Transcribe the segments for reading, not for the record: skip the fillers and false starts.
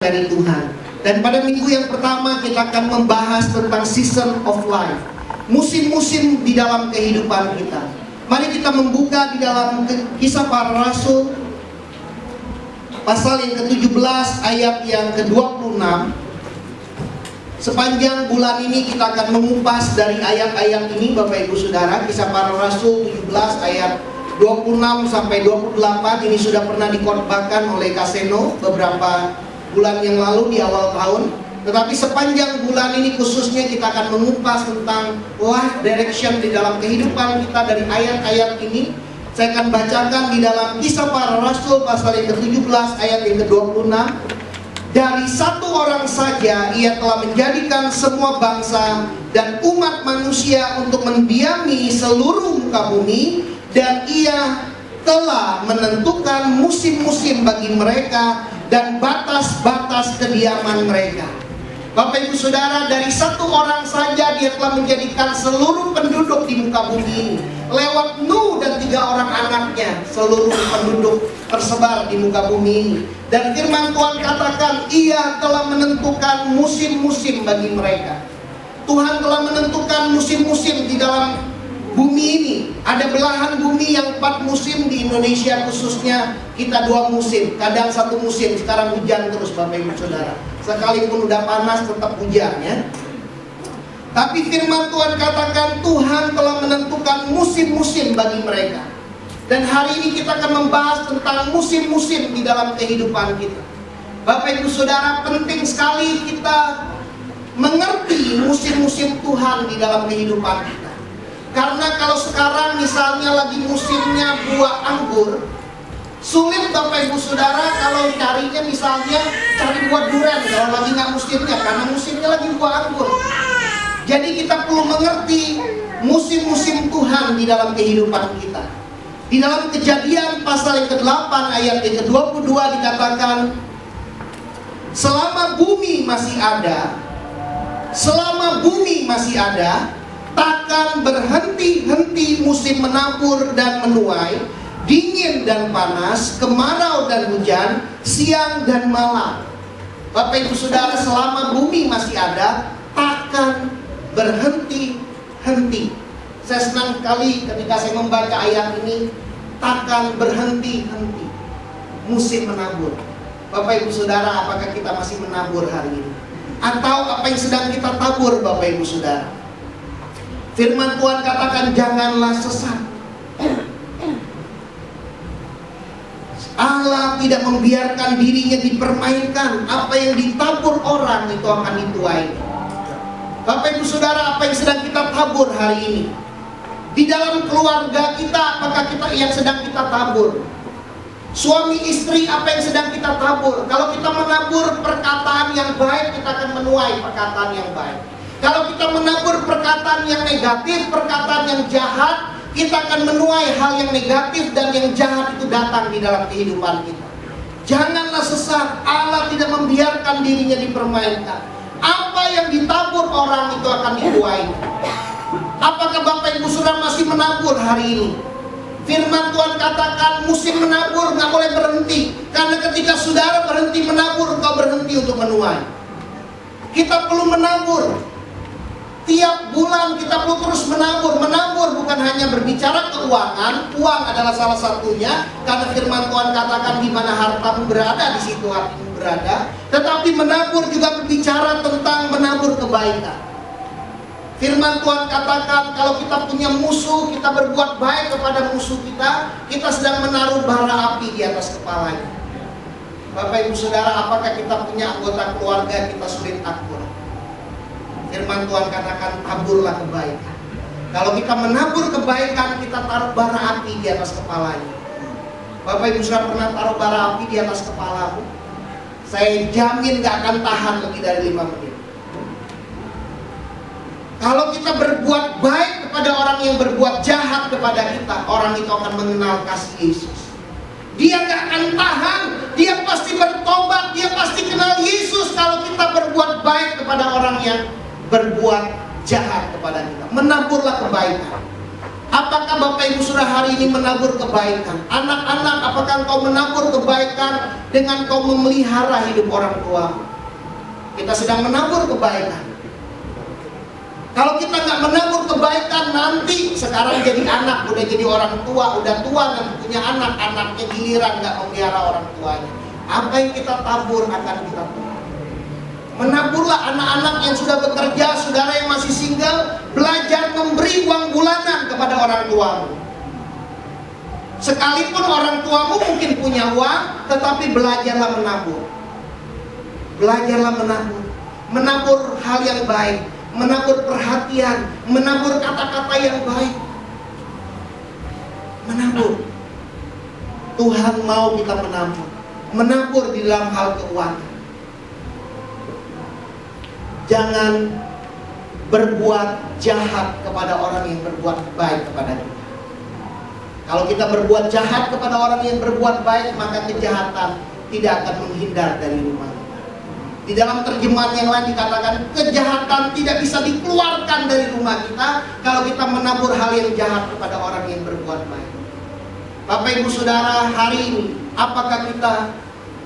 dari Tuhan. Dan pada minggu yang pertama kita akan membahas tentang season of life, musim-musim di dalam kehidupan kita. Mari kita membuka di dalam Kisah Para Rasul pasal yang ke-17 ayat yang ke-26. Sepanjang bulan ini kita akan mengupas dari ayat-ayat ini, Bapak Ibu Saudara. Kisah Para Rasul 17 ayat 26 sampai 28 ini sudah pernah dikhotbahkan oleh Kaseno beberapa bulan yang lalu di awal tahun. Tetapi sepanjang bulan ini khususnya kita akan mengupas tentang life direction di dalam kehidupan kita dari ayat-ayat ini. Saya akan bacakan di dalam Kisah Para Rasul pasal yang ke-17 ayat yang ke-26. Dari satu orang saja ia telah menjadikan semua bangsa dan umat manusia untuk mendiami seluruh muka bumi, dan ia telah menentukan musim-musim bagi mereka dan batas-batas kediaman mereka. Bapak Ibu Saudara, dari satu orang saja dia telah menjadikan seluruh penduduk di muka bumi ini. Lewat Nuh dan 3 orang anaknya, seluruh penduduk tersebar di muka bumi ini. Dan firman Tuhan katakan, ia telah menentukan musim-musim bagi mereka. Tuhan telah menentukan musim-musim di dalam bumi ini. Ada belahan bumi yang 4 musim, di Indonesia khususnya kita 2 musim. Kadang 1 musim, sekarang hujan terus Bapak Ibu Saudara. Sekalipun udah panas tetap hujan ya. Tapi firman Tuhan katakan Tuhan telah menentukan musim-musim bagi mereka. Dan hari ini kita akan membahas tentang musim-musim di dalam kehidupan kita. Bapak Ibu Saudara, penting sekali kita mengerti musim-musim Tuhan di dalam kehidupan kita. Karena kalau sekarang misalnya lagi musimnya buah anggur, sulit Bapak Ibu Saudara kalau carinya misalnya cari buah durian kalau lagi nggak musimnya, karena musimnya lagi buah anggur. Jadi kita perlu mengerti musim-musim Tuhan di dalam kehidupan kita. Di dalam Kejadian pasal yang ke-8 ayat yang ke-22 dikatakan, selama bumi masih ada, takkan berhenti-henti musim menabur dan menuai, dingin dan panas, kemarau dan hujan, siang dan malam. Bapak Ibu Saudara, selama bumi masih ada, takkan berhenti-henti. Saya senang sekali ketika saya membaca ayat ini, takkan berhenti-henti musim menabur. Bapak Ibu Saudara, apakah kita masih menabur hari ini? Atau apa yang sedang kita tabur Bapak Ibu Saudara? Firman Tuhan katakan, janganlah sesat. Allah tidak membiarkan dirinya dipermainkan. Apa yang ditabur orang itu akan dituai. Bapak Ibu Saudara, apa yang sedang kita tabur hari ini? Di dalam keluarga kita, apakah yang sedang kita tabur? Suami istri, apa yang sedang kita tabur? Kalau kita menabur perkataan yang baik, kita akan menuai perkataan yang baik. Kalau kita menabur perkataan yang negatif, perkataan yang jahat, kita akan menuai hal yang negatif dan yang jahat itu datang di dalam kehidupan kita. Janganlah sesat. Allah tidak membiarkan dirinya dipermainkan. Apa yang ditabur orang itu akan dituai. Apakah Bapak Ibu Saudara masih menabur hari ini? Firman Tuhan katakan musim menabur nggak boleh berhenti. Karena ketika saudara berhenti menabur, kau berhenti untuk menuai. Kita perlu menabur. Tiap bulan kita perlu terus menabur. Menabur bukan hanya berbicara keuangan. Uang adalah salah satunya. Karena firman Tuhan katakan di mana hartamu berada, di situ hatimu berada. Tetapi menabur juga berbicara tentang menabur kebaikan. Firman Tuhan katakan kalau kita punya musuh, kita berbuat baik kepada musuh kita, kita sedang menaruh bara api di atas kepalanya. Bapak Ibu Saudara, apakah kita punya anggota keluarga kita sulit akur? Firman Tuhan katakan taburlah kebaikan. Kalau kita menabur kebaikan, kita taruh bara api di atas kepalanya. Bapak Ibu Saudara pernah taruh bara api di atas kepalamu? Saya jamin gak akan tahan lebih dari 5 menit. Kalau kita berbuat baik kepada orang yang berbuat jahat kepada kita, orang itu akan mengenal kasih Yesus. Dia gak akan tahan, dia pasti bertobat, dia pasti kenal Yesus kalau kita berbuat baik kepada orang yang berbuat jahat kepada kita. Menaburlah kebaikan. Apakah Bapak Ibu Saudara hari ini menabur kebaikan? Anak-anak, apakah engkau menabur kebaikan dengan kau memelihara hidup orang tua? Kita sedang menabur kebaikan. Kalau kita nggak menabur kebaikan, nanti sekarang jadi anak, udah jadi orang tua, udah tua dan punya anak, anaknya giliran nggak memelihara orang tuanya. Apa yang kita tabur akan kita tuai. Menaburlah anak-anak yang sudah bekerja, saudara yang masih single, belajar memberi uang bulanan kepada orang tuamu. Sekalipun orang tuamu mungkin punya uang, tetapi belajarlah menabur. Belajarlah menabur. Menabur hal yang baik, menabur perhatian, menabur kata-kata yang baik. Menabur. Tuhan mau kita menabur. Menabur di dalam hal keuangan. Jangan berbuat jahat kepada orang yang berbuat baik kepada kita. Kalau kita berbuat jahat kepada orang yang berbuat baik, maka kejahatan tidak akan menghindar dari rumah kita. Di dalam terjemahan yang lain dikatakan, kejahatan tidak bisa dikeluarkan dari rumah kita kalau kita menabur hal yang jahat kepada orang yang berbuat baik. Bapak Ibu Saudara, hari ini apakah kita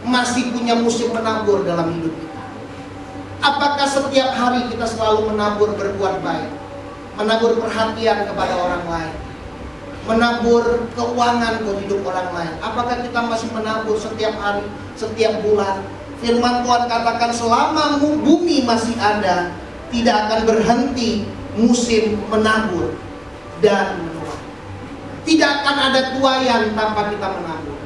masih punya musim menabur dalam hidup kita? Apakah setiap hari kita selalu menabur berbuat baik, menabur perhatian kepada orang lain, menabur keuangan buat hidup orang lain? Apakah kita masih menabur setiap hari, setiap bulan? Firman Tuhan katakan selama bumi masih ada, tidak akan berhenti musim menabur dan menuai. Tidak akan ada tuaian tanpa kita menabur.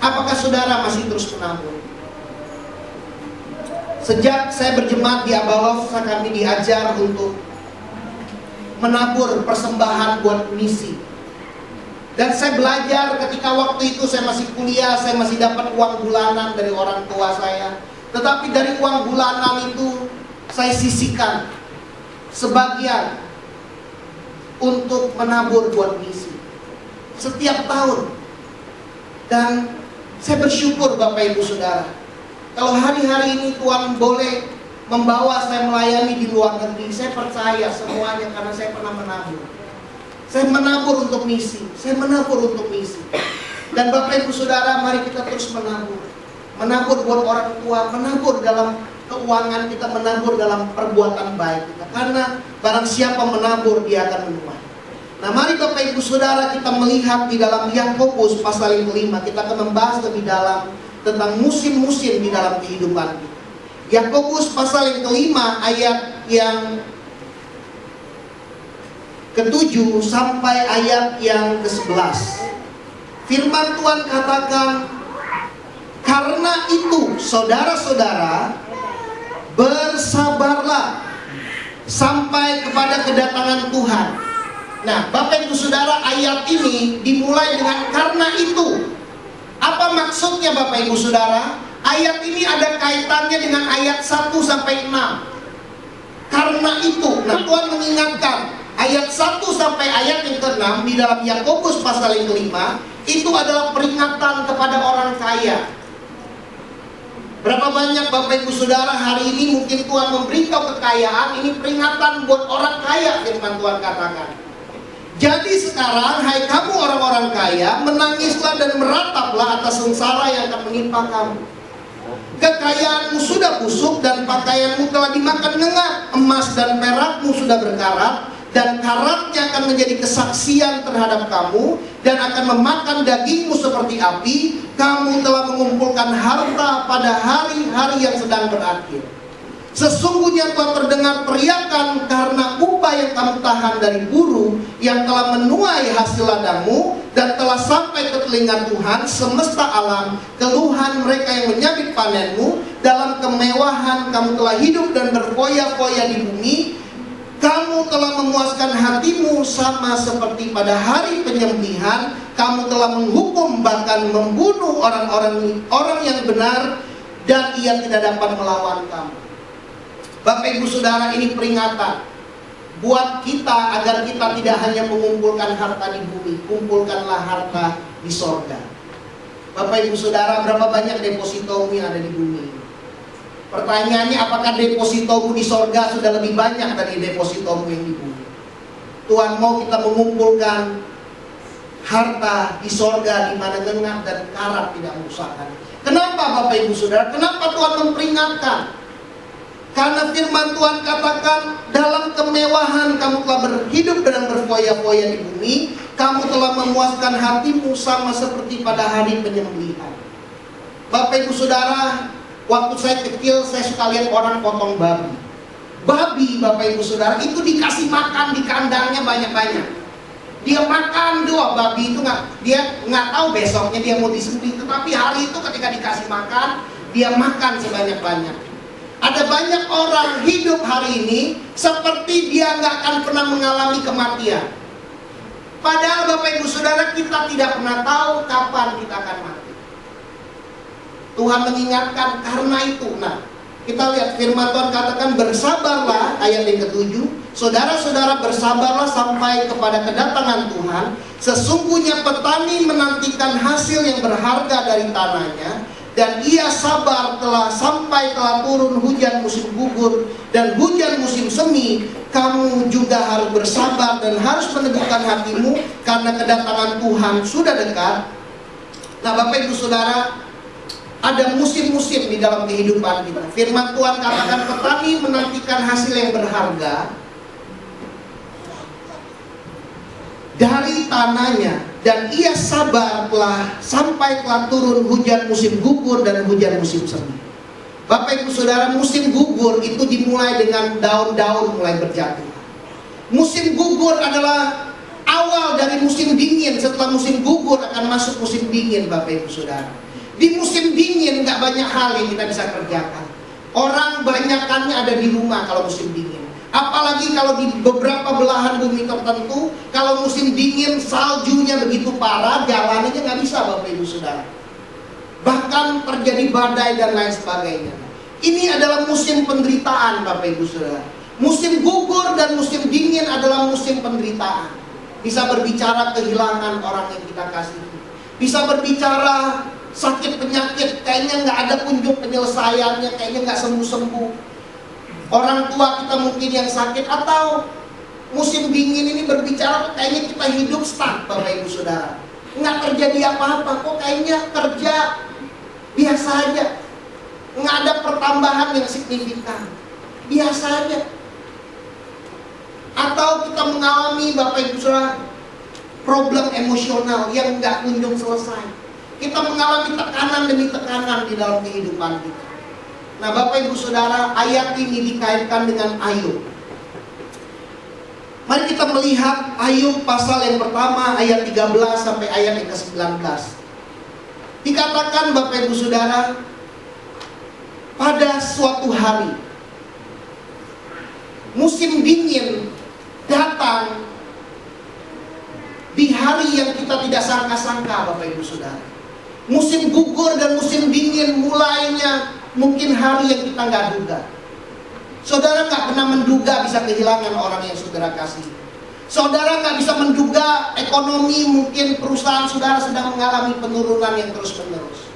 Apakah saudara masih terus menabur? Sejak saya berjemaat di Abalov, kami diajar untuk menabur persembahan buat misi. Dan saya belajar ketika waktu itu saya masih kuliah, saya masih dapat uang bulanan dari orang tua saya. Tetapi dari uang bulanan itu saya sisihkan sebagian untuk menabur buat misi setiap tahun. Dan saya bersyukur Bapak Ibu Saudara, kalau hari-hari ini Tuhan boleh membawa saya melayani di luar negeri, saya percaya semuanya karena saya pernah menabur. Saya menabur untuk misi, saya menabur untuk misi. Dan Bapak Ibu Saudara, mari kita terus menabur. Menabur buat orang tua, menabur dalam keuangan kita, menabur dalam perbuatan baik kita. Karena barang siapa menabur, dia akan menuai. Nah, mari Bapak Ibu Saudara kita melihat di dalam Yakobus pasal yang kelima. Kita akan membahas lebih dalam tentang musim-musim di dalam kehidupan kita. Yakobus pasal yang kelima ayat yang ke-7 sampai ayat yang ke-11. Firman Tuhan katakan, karena itu saudara-saudara, bersabarlah sampai kepada kedatangan Tuhan. Nah, Bapak Ibu Saudara, ayat ini dimulai dengan karena itu. Apa maksudnya Bapak Ibu Saudara? Ayat ini ada kaitannya dengan ayat 1 sampai 6. Karena itu, nah Tuhan mengingatkan ayat 1 sampai ayat yang ke-6 di dalam Yakobus pasal yang kelima, itu adalah peringatan kepada orang kaya. Berapa banyak Bapak Ibu Saudara hari ini mungkin Tuhan memberi kau kekayaan, ini peringatan buat orang kaya, firman Tuhan katakan. Jadi sekarang, hai kamu orang-orang kaya, menangislah dan merataplah atas sengsara yang akan menimpa kamu. Kekayaanmu sudah busuk dan pakaianmu telah dimakan ngengat, emas dan perakmu sudah berkarat, dan karatnya akan menjadi kesaksian terhadap kamu, dan akan memakan dagingmu seperti api. Kamu telah mengumpulkan harta pada hari-hari yang sedang berakhir. Sesungguhnya telah terdengar teriakan karena upah yang kamu tahan dari buruh yang telah menuai hasil ladangmu, dan telah sampai ke telinga Tuhan semesta alam keluhan mereka yang menyabit panenmu. Dalam kemewahan kamu telah hidup dan berfoya-foya di bumi. Kamu telah memuaskan hatimu sama seperti pada hari penyembelihan. Kamu telah menghukum bahkan membunuh orang yang benar, dan ia tidak dapat melawan kamu. Bapak Ibu Saudara, ini peringatan buat kita agar kita tidak hanya mengumpulkan harta di bumi, kumpulkanlah harta di sorga. Bapak Ibu Saudara, berapa banyak depositomu yang ada di bumi? Pertanyaannya, apakah depositomu di sorga sudah lebih banyak dari depositomu yang di bumi? Tuhan mau kita mengumpulkan harta di sorga di mana ngengat dan karat tidak merusakkan. Kenapa Bapak Ibu Saudara? Kenapa Tuhan memperingatkan? Karena firman Tuhan katakan, dalam kemewahan kamu telah berhidup dan berfoya-foya di bumi, kamu telah memuaskan hatimu sama seperti pada hari penyembelihan. Bapak Ibu Saudara, waktu saya kecil saya suka lihat orang potong babi. Babi Bapak Ibu Saudara itu dikasih makan di kandangnya banyak-banyak. Dia makan doang, babi itu dia nggak tahu besoknya dia mau disembelih, tetapi hari itu ketika dikasih makan, dia makan sebanyak-banyak. Ada banyak orang hidup hari ini seperti dia nggak akan pernah mengalami kematian. Padahal Bapak Ibu Saudara, kita tidak pernah tahu kapan kita akan mati. Tuhan mengingatkan karena itu. Nah, kita lihat firman Tuhan katakan, bersabarlah, ayat yang ke-7. Saudara-saudara, bersabarlah sampai kepada kedatangan Tuhan. Sesungguhnya petani menantikan hasil yang berharga dari tanahnya, dan ia sabar sampai telah turun hujan musim gugur dan hujan musim semi. Kamu juga harus bersabar dan harus meneguhkan hatimu, karena kedatangan Tuhan sudah dekat. Nah Bapak Ibu Saudara, ada musim-musim di dalam kehidupan kita. Firman Tuhan katakan petani menantikan hasil yang berharga dari tanahnya, dan ia sabar sampai telah turun hujan musim gugur dan hujan musim semi. Bapak Ibu Saudara, musim gugur itu dimulai dengan daun-daun mulai berjatuh. Musim gugur adalah awal dari musim dingin. Setelah musim gugur akan masuk musim dingin Bapak Ibu Saudara. Di musim dingin nggak banyak hal yang kita bisa kerjakan. Orang banyakannya ada di rumah kalau musim dingin. Apalagi kalau di beberapa belahan bumi tertentu, kalau musim dingin saljunya begitu parah, jalannya nggak bisa Bapak Ibu Saudara. Bahkan terjadi badai dan lain sebagainya. Ini adalah musim penderitaan Bapak Ibu Saudara. Musim gugur dan musim dingin adalah musim penderitaan. Bisa berbicara kehilangan orang yang kita kasihi. Bisa berbicara sakit penyakit, kayaknya nggak ada kunjung penyelesaiannya, kayaknya nggak sembuh-sembuh. Orang tua kita mungkin yang sakit, atau musim dingin ini berbicara kayaknya kita hidup stuck Bapak Ibu Saudara. Nggak terjadi apa-apa, kok kayaknya kerja biasa aja. Nggak ada pertambahan yang signifikan, biasa aja. Atau kita mengalami Bapak Ibu Saudara problem emosional yang nggak kunjung selesai. Kita mengalami tekanan demi tekanan di dalam kehidupan kita. Nah Bapak Ibu Saudara, ayat ini dikaitkan dengan Ayub. Mari kita melihat Ayub pasal yang pertama ayat 13 sampai ayat yang ke-19. Dikatakan Bapak Ibu Saudara, pada suatu hari musim dingin datang di hari yang kita tidak sangka-sangka Bapak Ibu Saudara. Musim gugur dan musim dingin mulainya mungkin hari yang kita nggak duga. Saudara nggak pernah menduga bisa kehilangan orang yang saudara kasih. Saudara nggak bisa menduga ekonomi, mungkin perusahaan saudara sedang mengalami penurunan yang terus-menerus.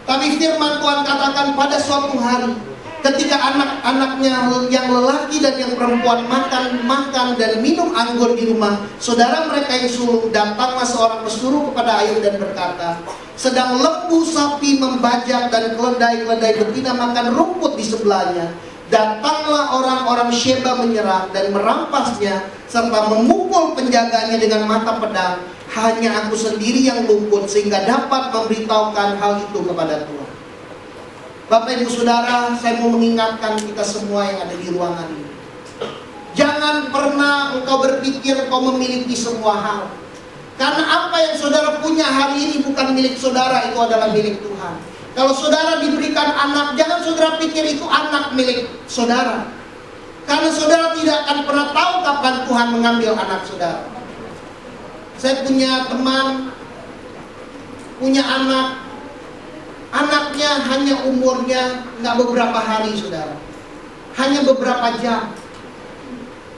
Tapi firman Tuhan katakan pada suatu hari, ketika anak-anaknya yang lelaki dan yang perempuan makan dan minum anggur di rumah saudara mereka yang sulung, datanglah seorang pesuruh kepada Ayub dan berkata, sedang lembu sapi membajak dan keledai-keledai betina makan rumput di sebelahnya. Datanglah orang-orang Sheba menyerang dan merampasnya serta memukul penjaganya dengan mata pedang. Hanya aku sendiri yang luput sehingga dapat memberitahukan hal itu kepada Tuhan. Bapak Ibu Saudara, saya mau mengingatkan kita semua yang ada di ruangan ini. Jangan pernah engkau berpikir engkau memiliki semua hal. Karena apa yang saudara punya hari ini bukan milik saudara, itu adalah milik Tuhan. Kalau saudara diberikan anak, jangan saudara pikir itu anak milik saudara. Karena saudara tidak akan pernah tahu kapan Tuhan mengambil anak saudara. Saya punya teman, punya anak. Anaknya hanya umurnya nggak beberapa hari saudara, hanya beberapa jam.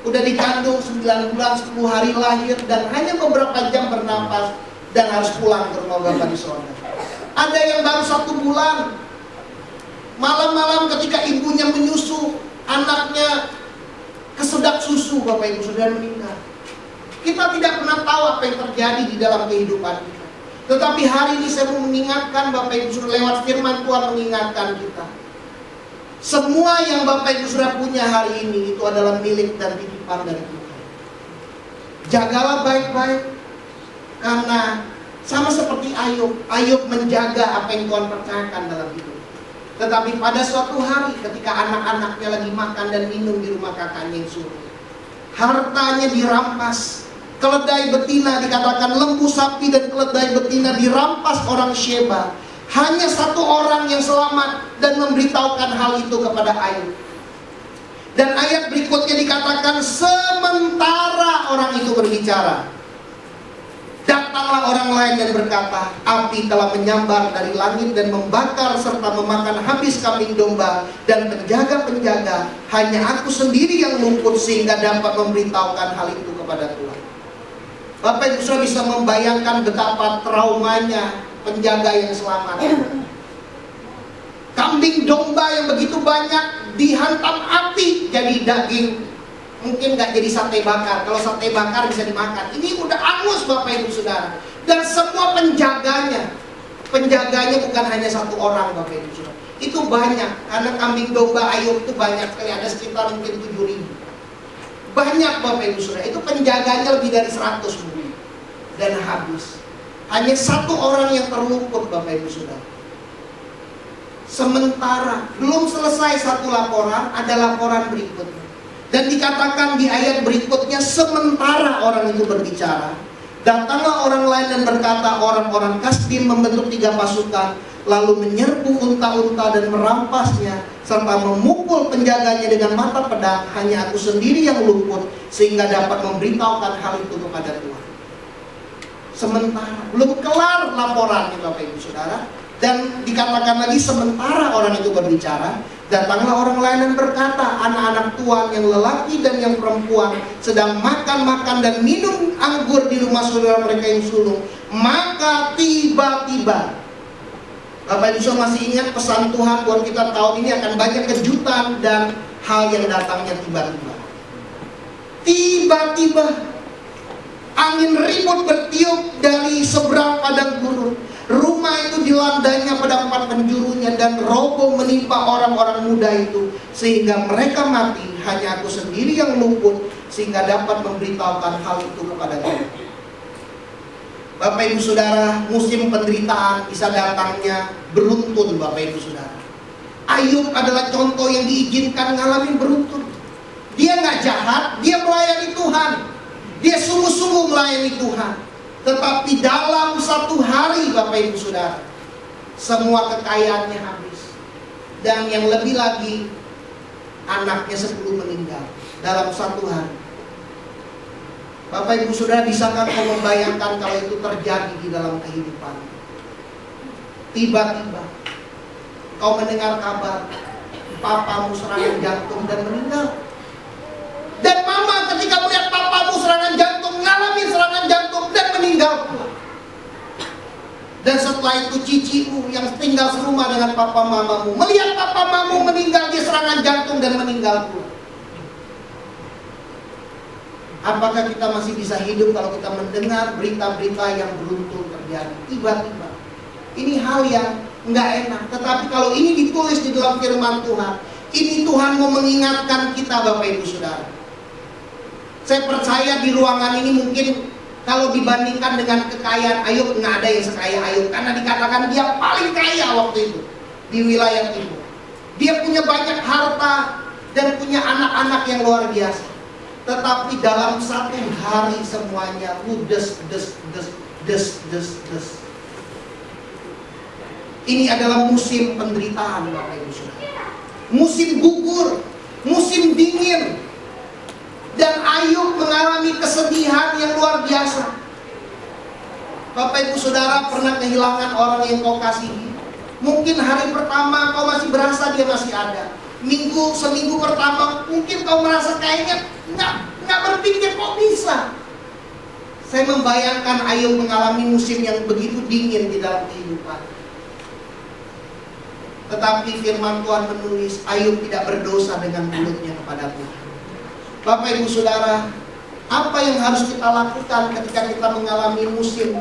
Udah dikandung 9 bulan 10 hari lahir, dan hanya beberapa jam bernapas dan harus pulang ke rumah Bapa di sorga. Ada yang baru 1 bulan, malam-malam ketika ibunya menyusu, anaknya kesedap susu Bapak Ibu Saudara meninggal. Kita tidak pernah tahu apa yang terjadi di dalam kehidupan kita. Tetapi hari ini saya mau mengingatkan Bapak Ibu Saudara, lewat firman Tuhan mengingatkan kita. Semua yang Bapak Ibu Saudara punya hari ini itu adalah milik dan titipan dari Tuhan. Jagalah baik-baik, karena sama seperti Ayub menjaga apa yang Tuhan percayakan dalam hidup. Tetapi pada suatu hari ketika anak-anaknya lagi makan dan minum di rumah kakaknya yang sulung, hartanya dirampas. Keledai betina, dikatakan lembu sapi dan keledai betina dirampas orang Sheba. Hanya satu orang yang selamat dan memberitahukan hal itu kepada Ayub. Dan ayat berikutnya dikatakan sementara orang itu berbicara, datanglah orang lain dan berkata, api telah menyambar dari langit dan membakar serta memakan habis kambing domba dan penjaga-penjaga. Hanya aku sendiri yang luput sehingga dapat memberitahukan hal itu kepada Tuhan. Bapak Ibu Saudara bisa membayangkan betapa traumanya penjaga yang selamat. Kambing domba yang begitu banyak dihantam api jadi daging. Mungkin gak jadi sate bakar. Kalau sate bakar bisa dimakan. Ini udah angus Bapak Ibu Saudara. Dan semua penjaganya bukan hanya satu orang Bapak Ibu Saudara. Itu banyak. Karena kambing domba Ayub itu banyak sekali. Ada sekitar mungkin 7.000. Banyak Bapak Ibu Saudara. Itu penjaganya lebih dari 100 mungkin. Dan habis. Hanya satu orang yang terluput Bapak Ibu Saudara. Sementara belum selesai satu laporan, ada laporan berikutnya. Dan dikatakan di ayat berikutnya, sementara orang itu berbicara, datanglah orang lain dan berkata, orang-orang Kasdim membentuk 3 pasukan, lalu menyerbu unta-unta dan merampasnya, serta memukul penjaganya dengan mata pedang. Hanya aku sendiri yang luput, sehingga dapat memberitahukan hal itu kepada Tuhan. Sementara, belum kelar laporannya Bapak Ibu Saudara. Dan dikatakan lagi sementara orang itu berbicara, datanglah orang lain dan berkata, anak-anak tuan yang lelaki dan yang perempuan sedang makan-makan dan minum anggur di rumah saudara mereka yang sulung. Maka tiba-tiba, Bapak Ibu Saudara masih ingat pesan Tuhan buat kita tahun ini akan banyak kejutan dan hal yang datangnya tiba-tiba. Tiba-tiba angin ribut bertiup dari seberang padang gurun. Rumah itu dilandanya pada 4 penjurunya dan roboh menimpa orang-orang muda itu sehingga mereka mati. Hanya aku sendiri yang luput sehingga dapat memberitahukan hal itu kepada Tuhan. Bapak Ibu Saudara, musim penderitaan bisa datangnya beruntun Bapak Ibu Saudara. Ayub adalah contoh yang diizinkan ngalamin beruntun. Dia nggak jahat, dia melayani Tuhan. Dia sungguh-sungguh melayani Tuhan. Tetapi dalam satu hari Bapak Ibu Saudara, semua kekayaannya habis. Dan yang lebih lagi, anaknya 10 meninggal dalam satu hari. Bapak Ibu Saudara, bisakah kau membayangkan kalau itu terjadi di dalam kehidupan? Tiba-tiba kau mendengar kabar papamu serangan jantung dan meninggal. Dan mama ketika melihat papamu serangan jantung, ngalamin serangan jantung dan meninggal pula. Dan setelah itu cicimu yang tinggal serumah dengan papa mamamu melihat papa mamamu meninggal, dia serangan jantung dan meninggal pula. Apakah kita masih bisa hidup kalau kita mendengar berita-berita yang beruntun terjadi tiba-tiba? Ini hal yang nggak enak. Tetapi kalau ini ditulis di dalam firman Tuhan, ini Tuhan mau mengingatkan kita Bapak Ibu Saudara. Saya percaya di ruangan ini mungkin kalau dibandingkan dengan kekayaan Ayub, nggak ada yang sekaya Ayub. Karena dikatakan dia paling kaya waktu itu di wilayah timur. Dia punya banyak harta dan punya anak-anak yang luar biasa. Tetapi dalam satu hari semuanya ludes. Ini adalah musim penderitaan Bapak Ibu Saudara. Musim gugur, musim dingin. Dan Ayub mengalami kesedihan yang luar biasa. Bapak Ibu Saudara pernah kehilangan orang yang kau kasihi. Mungkin hari pertama kau masih berasa dia masih ada. Seminggu pertama mungkin kau merasa kayaknya nggak berpikir kok bisa. Saya membayangkan Ayub mengalami musim yang begitu dingin di dalam kehidupan. Tetapi firman Tuhan menulis Ayub tidak berdosa dengan mulutnya kepada Tuhan. Bapak Ibu Saudara, Apa yang harus kita lakukan ketika kita mengalami musim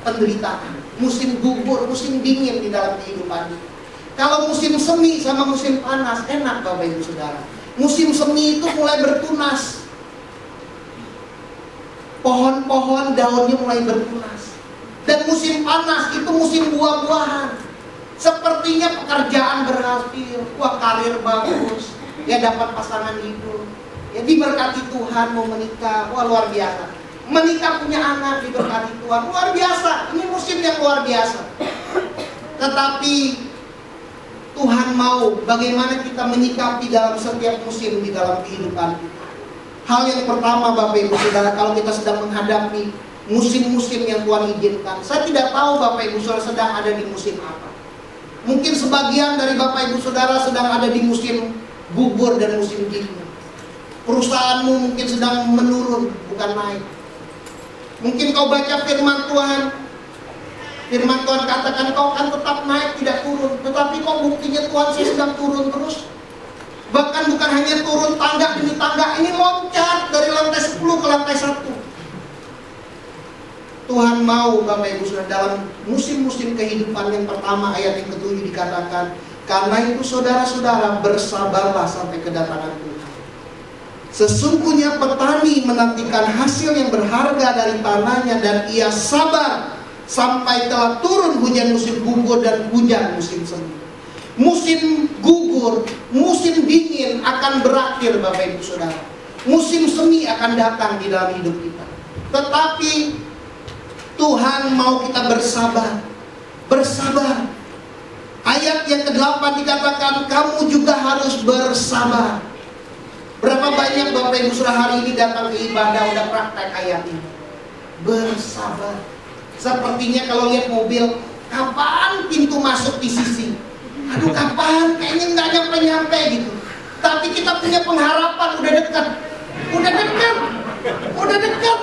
penderitaan, musim gugur, musim dingin di dalam kehidupan kita? Kalau musim semi sama musim panas, enak Bapak Ibu Saudara. Musim semi itu mulai bertunas. Pohon-pohon daunnya mulai bertunas. Dan musim panas itu musim buah-buahan. Sepertinya pekerjaan berhasil, wah karir bagus, ya dapat pasangan hidup, ya diberkati Tuhan, mau menikah, wah luar biasa. Menikah punya anak diberkati Tuhan, luar biasa. Ini musim yang luar biasa. Tetapi Tuhan mau bagaimana kita menyikapi dalam setiap musim di dalam kehidupan kita. Hal yang pertama Bapak Ibu Saudara, kalau kita sedang menghadapi musim-musim yang Tuhan izinkan, saya tidak tahu Bapak Ibu Saudara sedang ada di musim apa. Mungkin sebagian dari Bapak Ibu Saudara sedang ada di musim gugur dan musim dingin. Perusahaanmu mungkin sedang menurun, bukan naik. Mungkin kau baca firman Tuhan, firman Tuhan katakan kau akan tetap naik, tidak turun. Tetapi kok buktinya Tuhan sedang turun terus. Bahkan bukan hanya turun tangga demi tangga, ini loncat dari lantai 10 ke lantai 1. Tuhan mau Bapak Ibu Saudara dalam musim-musim kehidupan. Yang pertama ayat yang ke-7 dikatakan, karena itu saudara-saudara bersabarlah sampai kedatangan Tuhan. Sesungguhnya petani menantikan hasil yang berharga dari tanahnya, dan ia sabar sampai telah turun hujan musim gugur dan hujan musim semi. Musim gugur, musim dingin akan berakhir Bapak Ibu Saudara. Musim semi akan datang di dalam hidup kita. Tetapi Tuhan mau kita bersabar. Bersabar. Ayat yang ke-8 dikatakan kamu juga harus bersabar. Berapa banyak Bapak Ibu Saudara hari ini datang ke ibadah udah praktek ayat ini. Bersabar. Sepertinya kalau lihat mobil, kapan pintu masuk di sisi? Aduh kapan? Kayaknya nggak nyampe-nyampe gitu. Tapi kita punya pengharapan udah dekat. Udah dekat. Udah dekat.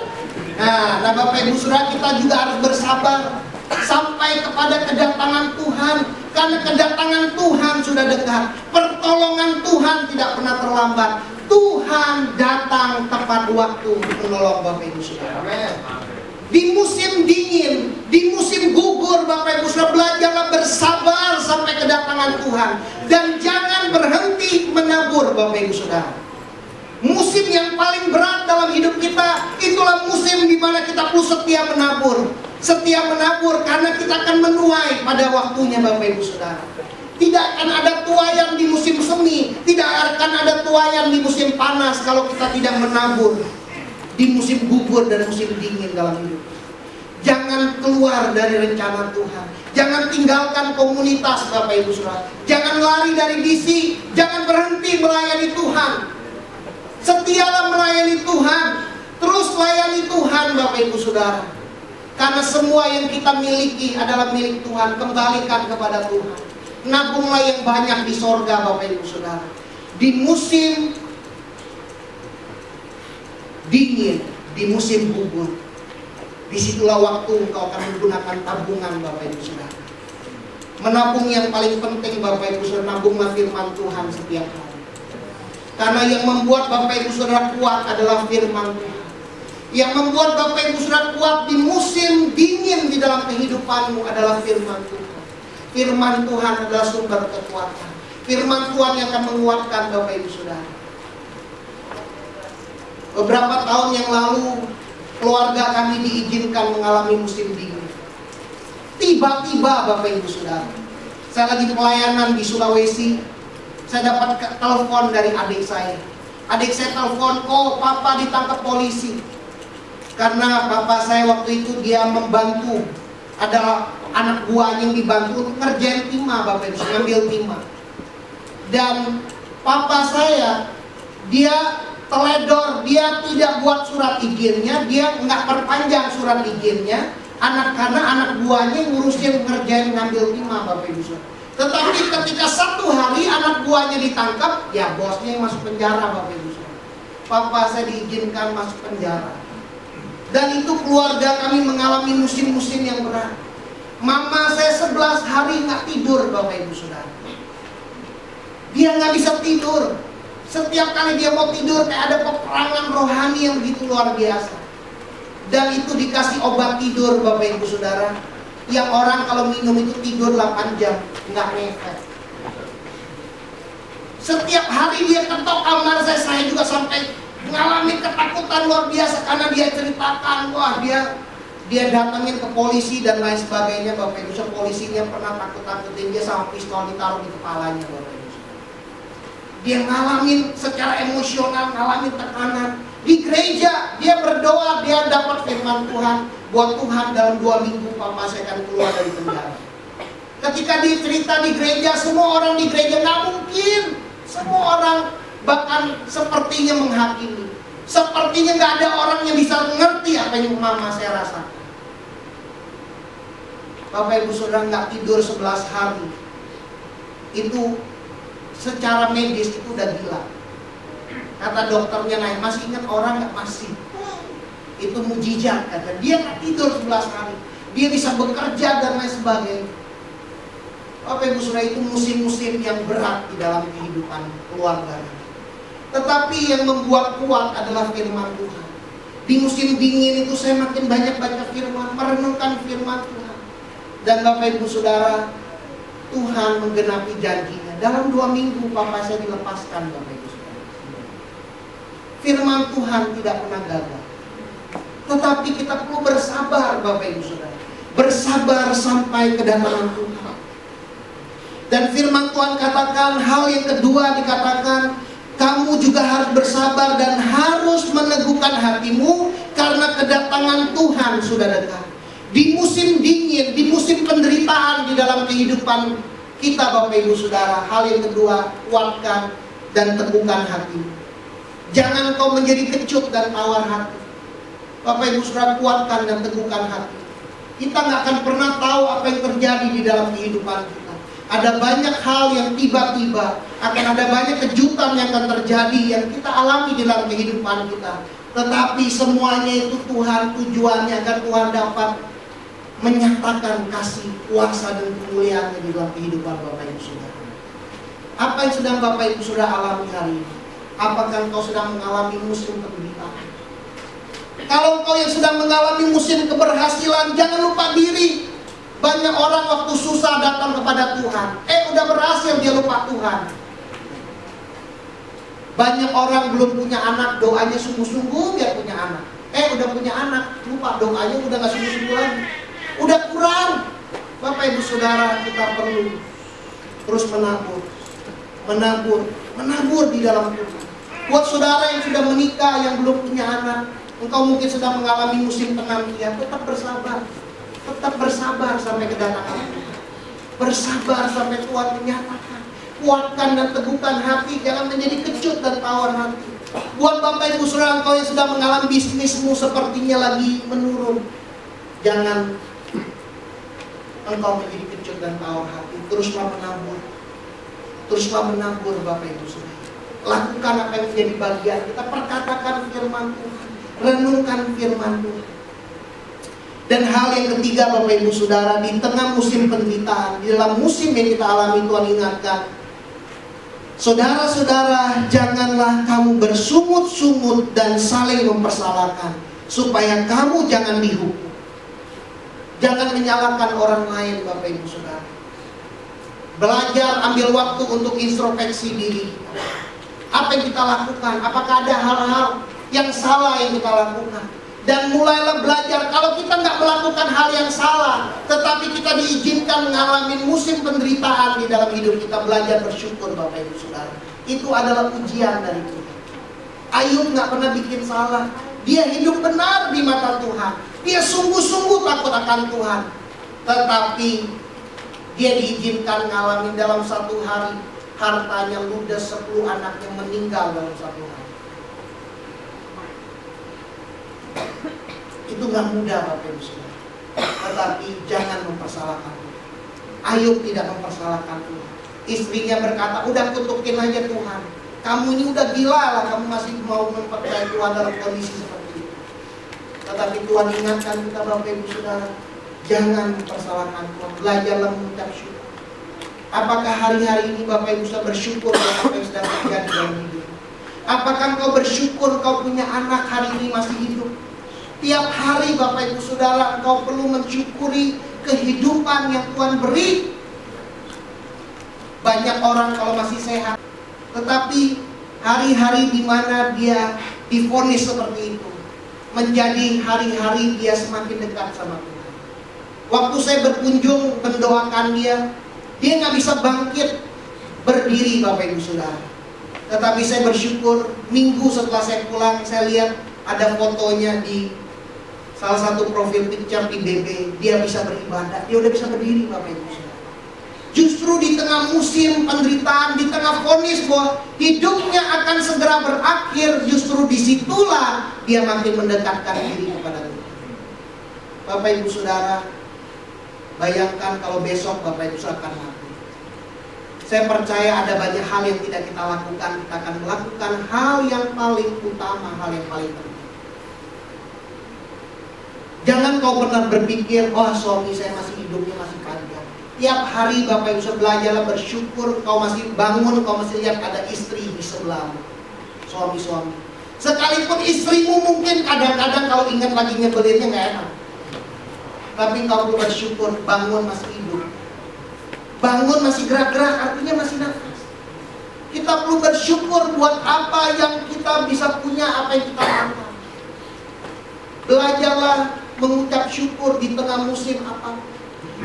Nah Bapak Ibu Saudara, kita juga harus bersabar sampai kepada kedatangan Tuhan. Karena kedatangan Tuhan sudah dekat. Pertolongan Tuhan tidak pernah terlambat. Tuhan datang tepat waktu untuk menolong Bapak Ibu Saudara. Di musim dingin, di musim gugur Bapak Ibu Saudara, belajarlah bersabar sampai kedatangan Tuhan. Dan jangan berhenti menabur Bapak Ibu Saudara. Musim yang paling berat dalam hidup kita, itulah musim di mana kita perlu setia menabur. Setia menabur karena kita akan menuai pada waktunya Bapak Ibu Saudara. Tidak akan ada tuaian di musim semi, tidak akan ada tuaian di musim panas kalau kita tidak menabur di musim gugur dan musim dingin dalam hidup. Jangan keluar dari rencana Tuhan. Jangan tinggalkan komunitas Bapak Ibu Saudara. Jangan lari dari visi, jangan berhenti melayani Tuhan. Setialah melayani Tuhan. Terus layani Tuhan Bapak Ibu Saudara. Karena semua yang kita miliki adalah milik Tuhan. Kembalikan kepada Tuhan. Nabunglah yang banyak di sorga Bapak Ibu Saudara. Di musim dingin, di musim gugur, disitulah waktu engkau akan menggunakan tabungan Bapak Ibu Saudara. Menabung yang paling penting Bapak Ibu Saudara, nabunglah firman Tuhan setiap hari. Karena yang membuat Bapak Ibu Saudara kuat adalah firman Tuhan. Yang membuat Bapak Ibu Saudara kuat di musim dingin di dalam kehidupanmu adalah firman Tuhan. Firman Tuhan adalah sumber kekuatan. Firman Tuhan yang akan menguatkan Bapak Ibu Saudara. Beberapa tahun yang lalu, keluarga kami diizinkan mengalami musim dingin. Tiba-tiba Bapak Ibu Saudara, saya lagi pelayanan di Sulawesi, saya dapat telepon dari adik saya. Adik saya telepon, oh papa ditangkap polisi. Karena papa saya waktu itu dia membantu, adalah anak buahnya yang dibantu ngerjain timah Bapak Ibu, ngambil timah. Dan papa saya, dia teledor, dia tidak buat surat izinnya, dia nggak perpanjang surat izinnya, karena anak buahnya ngurusin ngerjain ngambil timah Bapak Ibu Saudara. Tetapi ketika satu hari anak buahnya ditangkap, ya bosnya yang masuk penjara Bapak Ibu Saudara. Papa saya diizinkan masuk penjara. Dan itu keluarga kami mengalami musim-musim yang berat. Mama saya 11 hari nggak tidur Bapak Ibu Saudara. Dia nggak bisa tidur. Setiap kali dia mau tidur kayak ada peperangan rohani yang begitu luar biasa. Dan itu dikasih obat tidur Bapak Ibu Saudara, yang orang kalau minum itu tidur 8 jam, nggak ngefek. Setiap hari dia ketok kamar saya juga sampai mengalami ketakutan luar biasa karena dia ceritakan, wah dia datangin ke polisi dan lain sebagainya. Bapak Ibu, polisinya pernah takut-takutin dia sama pistol ditaruh di kepalanya Bapak Ibu. Dia ngalamin secara emosional, ngalamin tekanan. Di gereja dia berdoa, dia dapat firman Tuhan, buat Tuhan dalam 2 minggu Papa saya akan keluar dari penjara. Ketika dicerita di gereja, semua orang di gereja nggak mungkin. Semua orang bahkan sepertinya menghakimi. Sepertinya nggak ada orang yang bisa mengerti apa yang Mama saya rasakan. Bapak Ibu Saudara, nggak tidur 11 hari itu secara medis itu udah gila. Kata dokternya naik, masih ingat orang nggak? Masih. Itu mujizat kata dia, nggak tidur 11 hari, dia bisa bekerja dan lain sebagainya. Bapak Ibu Saudara, itu musim-musim yang berat di dalam kehidupan keluarga. Tetapi yang membuat kuat adalah firman Tuhan. Di musim dingin itu saya makin banyak baca firman, merenungkan firman Tuhan. Dan Bapak Ibu Saudara, Tuhan menggenapi janjinya. Dalam 2 minggu Papa saya dilepaskan Bapak Ibu Saudara. Firman Tuhan tidak pernah gagal. Tetapi kita perlu bersabar Bapak Ibu Saudara. Bersabar sampai kedatangan Tuhan. Dan firman Tuhan katakan, hal yang kedua dikatakan, kamu juga harus bersabar dan harus meneguhkan hatimu karena kedatangan Tuhan sudah dekat. Di musim dingin, di musim penderitaan di dalam kehidupan kita Bapak Ibu Saudara, hal yang kedua, kuatkan dan teguhkan hatimu. Jangan kau menjadi kecut dan tawar hati. Bapak Ibu Saudara, kuatkan dan teguhkan hati. Kita nggak akan pernah tahu apa yang terjadi di dalam kehidupan kita. Ada banyak hal yang tiba-tiba, akan ada banyak kejutan yang akan terjadi yang kita alami di dalam kehidupan kita. Tetapi semuanya itu Tuhan, tujuannya agar Tuhan dapat menyatakan kasih, kuasa dan kemuliaannya di dalam kehidupan Bapak Ibu Saudara. Apa yang sedang Bapak Ibu Saudara alami hari ini? Apakah engkau sedang mengalami musim penderitaan? Kalau engkau yang sedang mengalami musim keberhasilan, jangan lupa diri. Banyak orang waktu susah datang kepada Tuhan, udah berhasil dia lupa Tuhan. Banyak orang belum punya anak, doanya sungguh-sungguh biar punya anak. Udah punya anak, lupa doanya, udah gak sungguh-sungguh lagi. Udah kurang. Bapak Ibu Saudara, kita perlu terus menabur di dalam Tuhan. Buat saudara yang sudah menikah, yang belum punya anak, engkau mungkin sedang mengalami musim penantian, tetap bersabar. Tetap bersabar sampai kedatangan Tuhan. Bersabar sampai Tuhan menyatakan. Kuatkan dan teguhkan hati, jangan menjadi kecut dan tawar hati. Buat Bapak Ibu Saudara, engkau yang sedang mengalami bisnismu sepertinya lagi menurun, jangan engkau menjadi kecut dan tawar hati. Teruslah menabur. Teruslah menabur Bapak Ibu Saudara. Lakukan apa yang menjadi bagian kita. Perkatakan firman Tuhan. Renungkan firman Tuhan. Dan hal yang ketiga Bapak Ibu Saudara, di tengah musim penderitaan, di dalam musim yang kita alami, Tuhan ingatkan, saudara-saudara, janganlah kamu bersungut-sungut dan saling mempersalahkan, supaya kamu jangan dihukum. Jangan menyalahkan orang lain Bapak Ibu Saudara. Belajar, ambil waktu untuk introspeksi diri. Apa yang kita lakukan? Apakah ada hal-hal yang salah yang kita lakukan? Dan mulailah belajar, kalau kita nggak melakukan hal yang salah, tetapi kita diizinkan mengalami musim penderitaan di dalam hidup kita, belajar bersyukur Bapak Ibu Saudara. Itu adalah ujian dari Tuhan. Ayub nggak pernah bikin salah. Dia hidup benar di mata Tuhan. Dia sungguh-sungguh takut akan Tuhan. Tetapi dia diizinkan mengalami dalam satu hari, hartanya ludes, 10 anaknya meninggal dalam satu hari. Itu gak mudah Bapak Ibu Saudara. Tetapi jangan mempersalahkan Tuhan. Ayub tidak mempersalahkan Tuhan. Istrinya berkata, udah kutukin aja Tuhan. Kamu ini udah gila lah, kamu masih mau mempercayai Tuhan dalam kondisi seperti itu. Tetapi Tuhan ingatkan kita Bapak Ibu Saudara, jangan mempersalahkan Tuhan. Belajarlah mengucap syukur. Apakah hari-hari ini Bapak Ibu Saudara bersyukur dengan apa yang sedang terjadi dalam hidup? Apakah engkau bersyukur kau punya anak hari ini masih hidup? Tiap hari Bapak Ibu Saudara, engkau perlu mensyukuri kehidupan yang Tuhan beri. Banyak orang kalau masih sehat, tetapi hari-hari di mana dia divonis seperti itu menjadi hari-hari dia semakin dekat sama Tuhan. Waktu saya berkunjung mendoakan dia nggak bisa bangkit berdiri Bapak Ibu Saudara. Tetapi saya bersyukur minggu setelah saya pulang, saya lihat ada fotonya di salah satu profil picture di BB. Dia bisa beribadah, dia udah bisa berdiri Bapak Ibu Saudara. Justru di tengah musim penderitaan, di tengah vonis bahwa hidupnya akan segera berakhir, justru disitulah dia makin mendekatkan diri kepada Tuhan. Bapak Ibu Saudara, bayangkan kalau besok Bapak Ibu Saudara akan mati. Saya percaya ada banyak hal yang tidak kita lakukan. Kita akan melakukan hal yang paling utama, hal yang paling penting. Jangan kau pernah berpikir, wah suami saya masih hidupnya masih panjang. Tiap hari Bapak Ibu Saudara belajarlah bersyukur. Kau masih bangun, kau masih lihat ada istri di sebelahmu. Suami-suami. Sekalipun istrimu mungkin kadang-kadang kalau ingat lagi nyebelinnya gak enak. Tapi kau perlu bersyukur, bangun masih hidup. Bangun masih gerak-gerak, artinya masih nafas. Kita perlu bersyukur buat apa yang kita bisa punya, apa yang kita makan. Belajarlah mengucap syukur di tengah musim apa.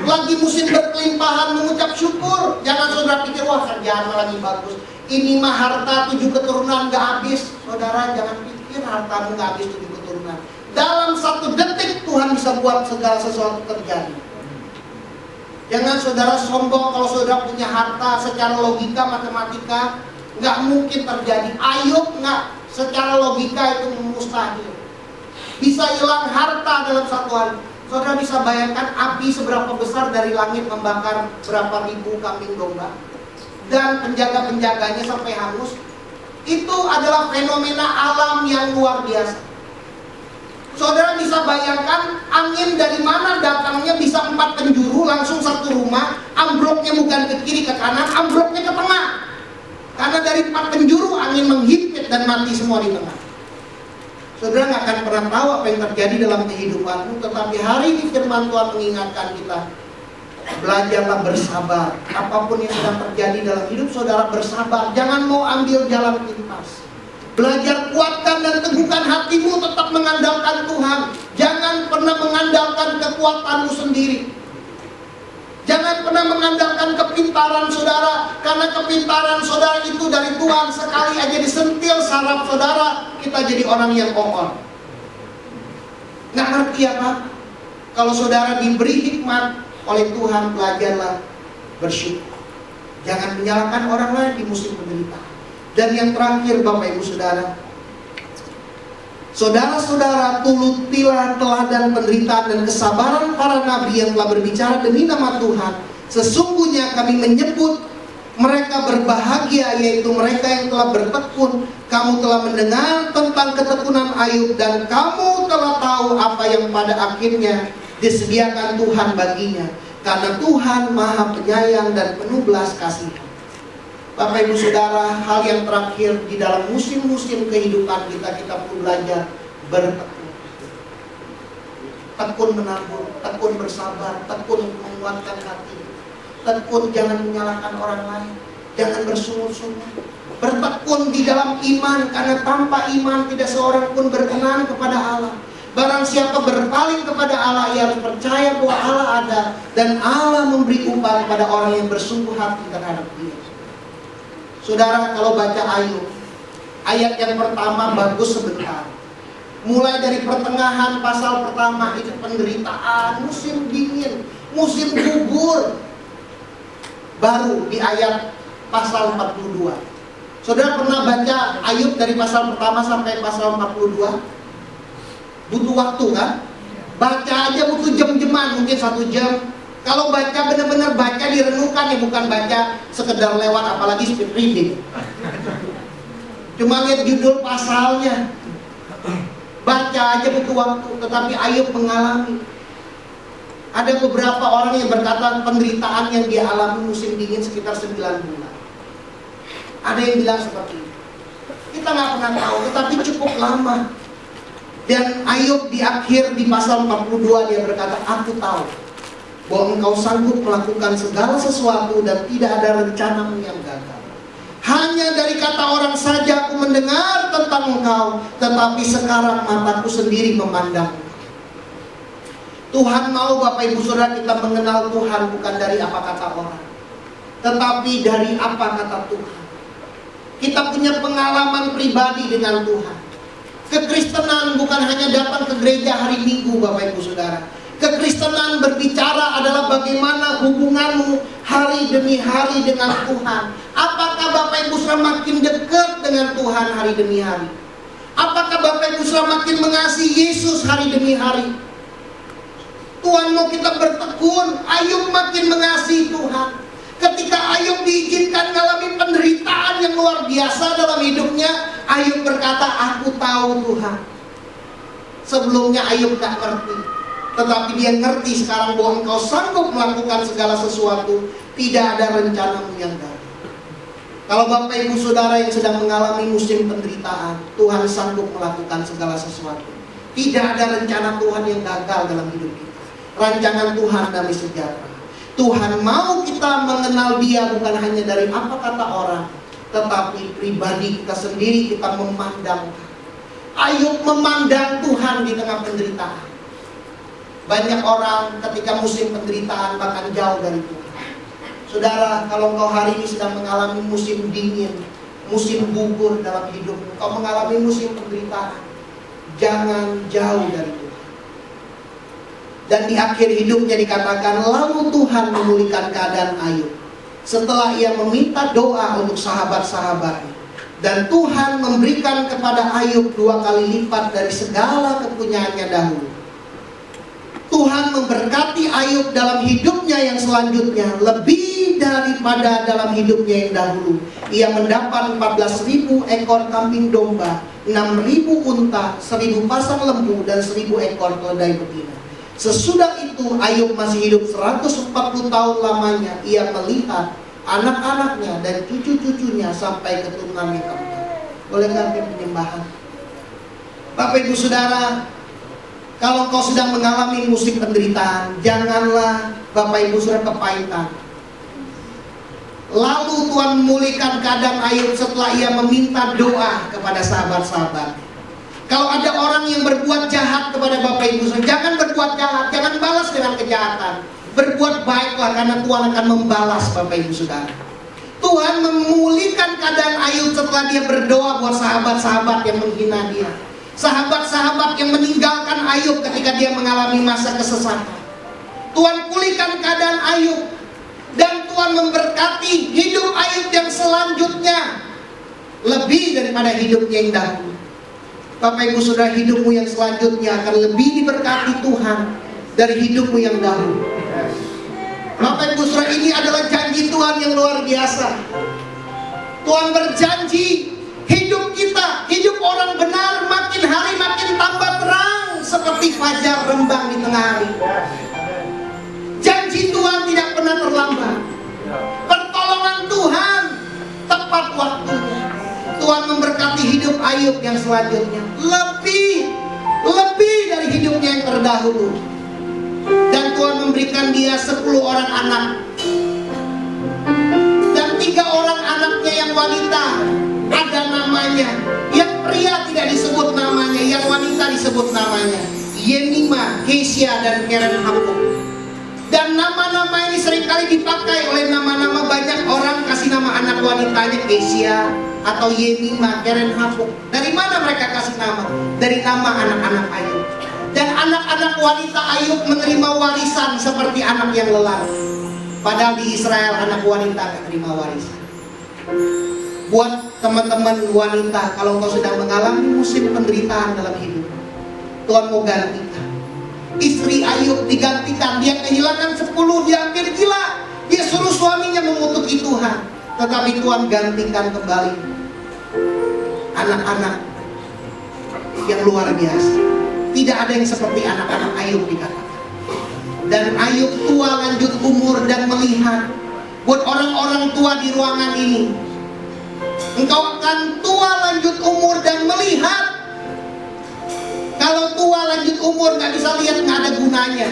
Lagi musim berkelimpahan, mengucap syukur. Jangan saudara pikir, wah kerjaan lagi bagus, ini mah harta 7 keturunan gak habis. Saudara jangan pikir hartamu gak habis 7 keturunan. Dalam 1 detik Tuhan bisa buat segala sesuatu terjadi. Jangan saudara sombong kalau saudara punya harta. Secara logika, matematika nggak mungkin terjadi. Ayub nggak, secara logika itu mustahil. Bisa hilang harta dalam 1 hari. Saudara bisa bayangkan api seberapa besar dari langit membakar berapa ribu kambing domba, dan penjaga-penjaganya sampai hangus. Itu adalah fenomena alam yang luar biasa. Saudara bisa bayangkan angin dari mana datangnya, bisa 4 penjuru langsung 1 rumah. Ambruknya bukan ke kiri ke kanan, ambruknya ke tengah. Karena dari 4 penjuru angin menghimpit dan mati semua di tengah. Saudara nggak akan pernah tahu apa yang terjadi dalam kehidupanmu. Tetapi hari ini firman Tuhan mengingatkan kita, belajarlah bersabar. Apapun yang sedang terjadi dalam hidup saudara, bersabar. Jangan mau ambil jalan pintas. Belajar kuatkan dan teguhkan hatimu, tetap mengandalkan Tuhan. Jangan pernah mengandalkan kekuatanmu sendiri. Jangan pernah mengandalkan kepintaran saudara, karena kepintaran saudara itu dari Tuhan. Sekali aja disentil saraf saudara, kita jadi orang yang kokoh. Nggak ngerti apa? Kalau saudara diberi hikmat oleh Tuhan, belajarlah bersyukur. Jangan menyalahkan orang lain di musim penderitaan. Dan yang terakhir Bapak Ibu Saudara, saudara-saudara, turutilah teladan penderitaan dan kesabaran para nabi yang telah berbicara demi nama Tuhan. Sesungguhnya kami menyebut mereka berbahagia, yaitu mereka yang telah bertekun. Kamu telah mendengar tentang ketekunan Ayub, dan kamu telah tahu apa yang pada akhirnya disediakan Tuhan baginya. Karena Tuhan Maha Penyayang dan penuh belas kasihan. Bapak Ibu Saudara, hal yang terakhir di dalam musim-musim kehidupan kita, kita perlu belajar bertekun. Tekun menabur, tekun bersabar, tekun menguatkan hati. Tekun jangan menyalahkan orang lain, jangan bersungut-sungut. Bertekun di dalam iman, karena tanpa iman tidak seorang pun berkenan kepada Allah. Barang siapa berpaling kepada Allah, ia harus percaya bahwa Allah ada, dan Allah memberi upah kepada orang yang bersungguh hati terhadap Dia. Saudara, kalau baca Ayub, ayat yang pertama bagus sebentar. Mulai dari pertengahan pasal pertama itu penderitaan, musim dingin, musim gugur. Baru di ayat pasal 42. Saudara pernah baca Ayub dari pasal pertama sampai pasal 42? Butuh waktu kan? Baca aja butuh jam-jaman, mungkin 1 jam. Kalau baca benar-benar baca direnungkan, ya bukan baca sekedar lewat, apalagi speed reading. Cuma lihat judul pasalnya. Baca aja butuh waktu. Tetapi Ayub mengalami. Ada beberapa orang yang berkata penderitaan yang dia alami musim dingin sekitar 9 bulan. Ada yang bilang seperti itu. kita nggak pernah tahu, tetapi cukup lama. Dan Ayub di akhir di pasal 42 dia berkata, aku tahu bahwa engkau sanggup melakukan segala sesuatu dan tidak ada rencanamu yang gagal. Hanya dari kata orang saja aku mendengar tentang engkau, tetapi sekarang mataku sendiri memandang. Tuhan mau Bapak Ibu Saudara kita mengenal Tuhan bukan dari apa kata orang, tetapi dari apa kata Tuhan. Kita punya pengalaman pribadi dengan Tuhan. Kekristenan bukan hanya datang ke gereja hari Minggu Bapak Ibu Saudara. Kekristenan berbicara adalah bagaimana hubunganmu hari demi hari dengan Tuhan. Apakah Bapak Ibu Saudara makin dekat dengan Tuhan hari demi hari? Apakah Bapak Ibu Saudara makin mengasihi Yesus hari demi hari? Tuhan mau kita bertekun. Ayub makin mengasihi Tuhan. Ketika Ayub diizinkan mengalami penderitaan yang luar biasa dalam hidupnya, Ayub berkata, aku tahu Tuhan. Sebelumnya Ayub gak ngerti, tetapi dia ngerti sekarang bahwa engkau sanggup melakukan segala sesuatu. Tidak ada rencanamu yang gagal. Kalau Bapak Ibu Saudara yang sedang mengalami musim penderitaan, Tuhan sanggup melakukan segala sesuatu. Tidak ada rencana Tuhan yang gagal dalam hidup kita. Rancangan Tuhan damai sejahtera. Tuhan mau kita mengenal Dia bukan hanya dari apa kata orang, tetapi pribadi kita sendiri, kita memandang. Ayub memandang Tuhan di tengah penderitaan. Banyak orang ketika musim penderitaan bahkan jauh dari Tuhan. Saudara, kalau engkau hari ini sedang mengalami musim dingin, musim gugur dalam hidupmu, engkau mengalami musim penderitaan, jangan jauh dari Tuhan. Dan di akhir hidupnya dikatakan, lalu Tuhan memulihkan keadaan Ayub setelah ia meminta doa untuk sahabat-sahabatnya. Dan Tuhan memberikan kepada Ayub 2 kali lipat dari segala kepunyaannya dahulu. Tuhan memberkati Ayub dalam hidupnya yang selanjutnya lebih daripada dalam hidupnya yang dahulu. Ia mendapat 14.000 ekor kambing domba, 6.000 unta, 1.000 pasang lembu, dan 1.000 ekor keledai betina. Sesudah itu Ayub masih hidup 140 tahun lamanya. Ia melihat anak-anaknya dan cucu-cucunya sampai keturunan yang keempat. Boleh nggak penyembahan? Bapak Ibu Saudara, kalau kau sedang mengalami musim penderitaan, janganlah Bapak Ibu Saudara kepahitan. Lalu Tuhan memulihkan keadaan Ayub setelah ia meminta doa kepada sahabat-sahabat. Kalau ada orang yang berbuat jahat kepada Bapak Ibu Saudara, jangan berbuat jahat, jangan balas dengan kejahatan. Berbuat baiklah karena Tuhan akan membalas Bapak Ibu Saudara. Tuhan memulihkan keadaan Ayub setelah dia berdoa buat sahabat-sahabat yang menghina dia. Sahabat-sahabat yang meninggalkan Ayub ketika dia mengalami masa kesesatan. Tuhan pulihkan keadaan Ayub. Dan Tuhan memberkati hidup Ayub yang selanjutnya lebih daripada hidupnya yang dahulu. Bapak Ibu Saudara, hidupmu yang selanjutnya akan lebih diberkati Tuhan dari hidupmu yang dahulu. Bapak Ibu Saudara, ini adalah janji Tuhan yang luar biasa. Tuhan berjanji hidup kita, hidup orang benar makin hari makin tambah terang seperti fajar rembang di tengah hari. Janji Tuhan tidak pernah terlambat. Pertolongan Tuhan tepat waktunya. Tuhan memberkati hidup Ayub yang selanjutnya lebih dari hidupnya yang terdahulu. Dan Tuhan memberikan dia 10 orang anak. Dan 3 orang anaknya yang wanita ada namanya. Yang pria tidak disebut namanya, yang wanita disebut namanya. Yemima, Kesia, dan Keren Hapuk. Dan nama-nama ini seringkali dipakai oleh nama-nama banyak orang, kasih nama anak wanitanya Kesia atau Yemima, Keren Hapuk. Dari mana mereka kasih nama? Dari nama anak-anak Ayub. Dan anak-anak wanita Ayub menerima warisan seperti anak yang lelaki. Padahal di Israel anak wanita gak terima warisan. Buat teman-teman wanita, kalau kau sedang mengalami musim penderitaan dalam hidup, Tuhan mau gantikan. Istri Ayub digantikan, dia kehilangan 10, dia hampir gila. Dia suruh suaminya mengutuki Tuhan, tetapi Tuhan gantikan kembali anak-anak yang luar biasa. Tidak ada yang seperti anak-anak Ayub dikatakan. Dan Ayub tua lanjut umur dan melihat. Buat orang-orang tua di ruangan ini, Engkau akan tua lanjut umur dan melihat. Kalau tua lanjut umur nggak bisa lihat, nggak ada gunanya.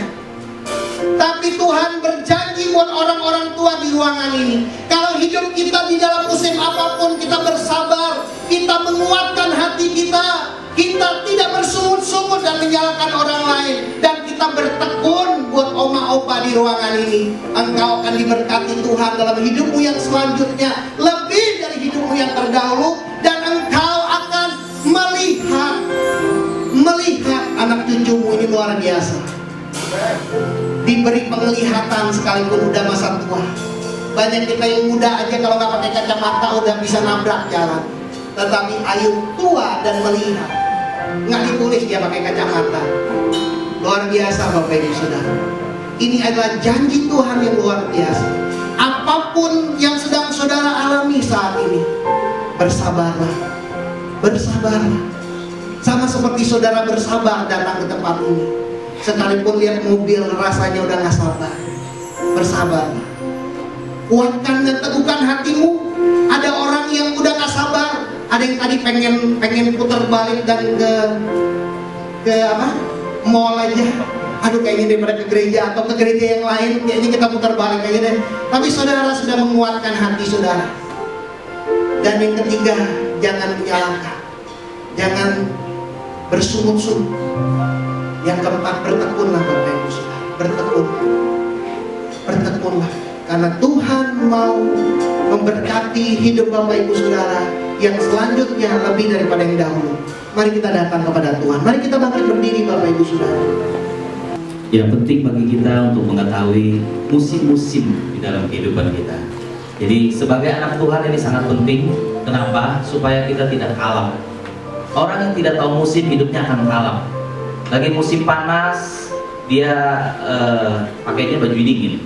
Tapi Tuhan berjanji buat orang-orang tua di ruangan ini, kalau hidup kita di dalam musim apapun, kita bersabar, kita menguatkan hati kita, kita tidak bersungut-sungut dan menyalahkan orang lain, dan kita bertekun buat oma-opa di ruangan ini. Engkau akan diberkati Tuhan dalam hidupmu yang selanjutnya, lebih dari hidupmu yang terdahulu, dan engkau akan melihat anak cucumu ini luar biasa. Diberi penglihatan sekalipun udah masa tua. Banyak kita yang muda aja kalau nggak pakai kacamata udah bisa nabrak jalan. Tetapi Ayub tua dan melihat, nggak ditulis dia pakai kacamata. Luar biasa Bapak Ibu Saudara. Ini adalah janji Tuhan yang luar biasa. Apapun yang sedang saudara alami saat ini, bersabarlah, bersabarlah. Sama seperti saudara bersabar datang ke tempat ini. Sekalipun lihat mobil rasanya udah gak sabar, bersabar. Kuatkan dan teguhkan hatimu. Ada orang yang udah gak sabar. Ada yang tadi pengen putar balik dan ke mall aja. Aduh, kayaknya daripada ke gereja atau ke gereja yang lain, kayaknya kita putar balik aja deh. Tapi saudara sudah menguatkan hati saudara. Dan yang ketiga, jangan menyalahkan, jangan bersungut-sungut. Yang keempat, bertekunlah Bapak Ibu Saudara, bertekunlah, karena Tuhan mau memberkati hidup Bapak Ibu Saudara yang selanjutnya lebih daripada yang dahulu. Mari kita datang kepada Tuhan, mari kita bangkit berdiri Bapak Ibu Saudara. Yang penting bagi kita untuk mengetahui musim-musim di dalam kehidupan kita. Jadi sebagai anak Tuhan ini sangat penting. Kenapa? Supaya kita tidak kalah. Orang yang tidak tahu musim hidupnya akan kalah. Lagi musim panas, dia pakainya baju dingin,